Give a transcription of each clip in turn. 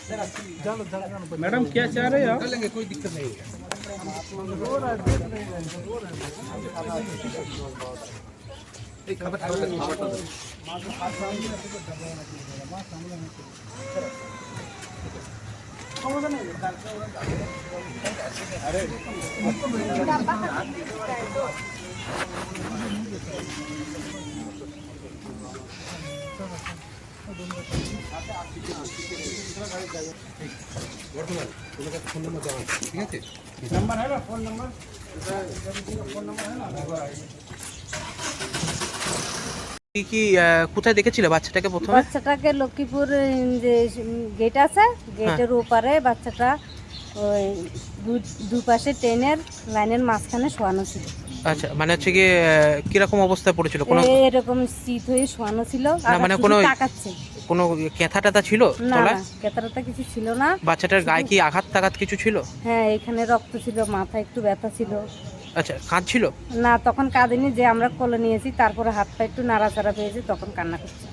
Madam क्या चाह रहे हैं आप? लेंगे, कोई दिक्कत नहीं है। फोन नंबर देওয়া আছে, ঠিক আছে? नंबर है ना, फोन नंबर फोन नंबर है ना। কি কোথায় দেখেছিলে বাচ্চাটাকে প্রথমে? বাচ্চাটাকে লক্ষ্মীপুর যে গেট আছে গেটের ওপারে বাচ্চাটা ওই দুপাশে ট্রেনের লাইনের মাঝখানে শোয়ানো ছিল। আচ্ছা, মানে হচ্ছে কি কিরকম অবস্থায় পড়েছিল? কোনো এরকম শীত হয়ে শোয়ানো ছিল, না মানে কোনো তাকাচ্ছে। কোনো ক্যাথা টাথা ছিল না তলায়? ক্যাথাটা কিছু ছিল না। বাচ্চাটার গায়ে কি আঘাত টাঘাত কিছু ছিল? হ্যাঁ, এখানে রক্ত ছিল, মাথায় একটু ব্যথা ছিল। আচ্ছা, কাঁদছিল? না, তখন কাঁদেনি, যে আমরা কোলে নিয়েছি তারপরে হাত পা একটু নাড়াচাড়া পেয়েছে তখন কান্না করছে।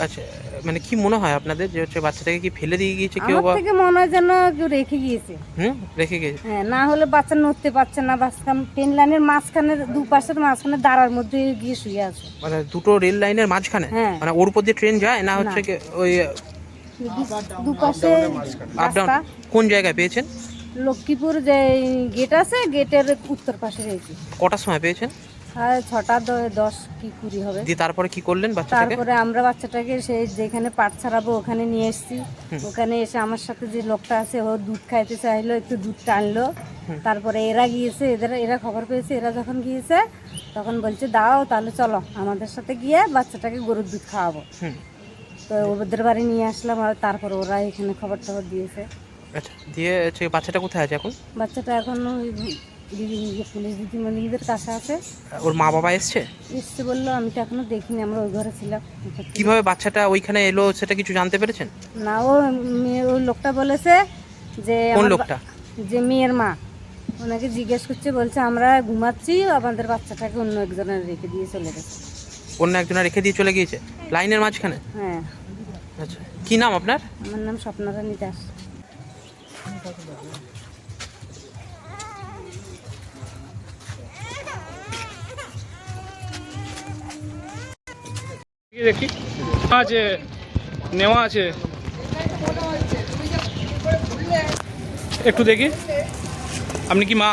আচ্ছা, মানে কি মনে হয় আপনাদের যে হচ্ছে বাচ্চাটাকে কি ফেলে দিয়ে গিয়েছে কেউ? আমার থেকে মনে হয় যেন কেউ রেখে গিয়েছে। রেখে গিয়েছে। হ্যাঁ, না হলে বাচ্চা নড়তে পারছে না, ট্রেন লাইনের মাঝখানে দুপাশের মাঝখানে দাঁড়ার মধ্যে গিয়ে শুয়ে আছে। মানে দুটো রেল লাইনের মাঝখানে? হ্যাঁ। মানে ওর উপর দিয়ে ট্রেন যায় না হচ্ছে কি ওই দুপাশে আপ ডাউন? রাস্তা। কোন জায়গায় পেয়েছেন? লক্ষ্মীপুর যে গেট আছে গেটের উত্তর পাশে রয়েছে। কটার সময় পেয়েছেন? 6:10 কি 20 হবে। দিয়ে তারপরে কি করলেন বাচ্চাটাকে? তারপরে আমরা বাচ্চাটাকে সেই যেখানে পাট ছাড়াবো ওখানে নিয়ে এসেছি। ওখানে এসে আমার সাথে যে লোকটা আছে ও দুধ খাইতে চাইলো, একটু দুধ টানলো। তারপরে এরা গিয়েছে, এরা খবর পেয়েছে। এরা যখন গিয়েছে তখন বলছে দাও তাহলে চলো আমাদের সাথে গিয়ে বাচ্চাটাকে গরুর দুধ খাওয়াবো। তো ওদের বাড়ি নিয়ে আসলাম, আর তারপর ওরা এখানে খবর টবর দিয়েছে। আচ্ছা, দিয়ে হচ্ছে বাচ্চাটা কোথায় আছে এখন? বাচ্চাটা এখন পুলিশ দিদিমণিদের কাছে আছে। ওর মা বাবা এসছে বললো, আমি তো এখনো দেখিনি, আমরা ওই ঘরে ছিলাম। কিভাবে বাচ্চাটা ওইখানে এলো সেটা কিছু জানতে পেরেছেন? না, ওই লোকটা বলেছে যে কোন লোকটা? যে মেয়ের মা ওনাকে জিজ্ঞেস করছে, বলছে আমরা ঘুমাচ্ছি, আমাদের বাচ্চাটাকে অন্য একজনের রেখে দিয়ে চলে গেছে। অন্য একজনের রেখে দিয়ে চলে গিয়েছে লাইনের মাঝখানে? হ্যাঁ। আচ্ছা, কি নাম আপনার? আমার নাম স্বপ্নারানী দাস। দেখি আছে, নেওয়া আছে, একটু দেখি। আপনি কি মা?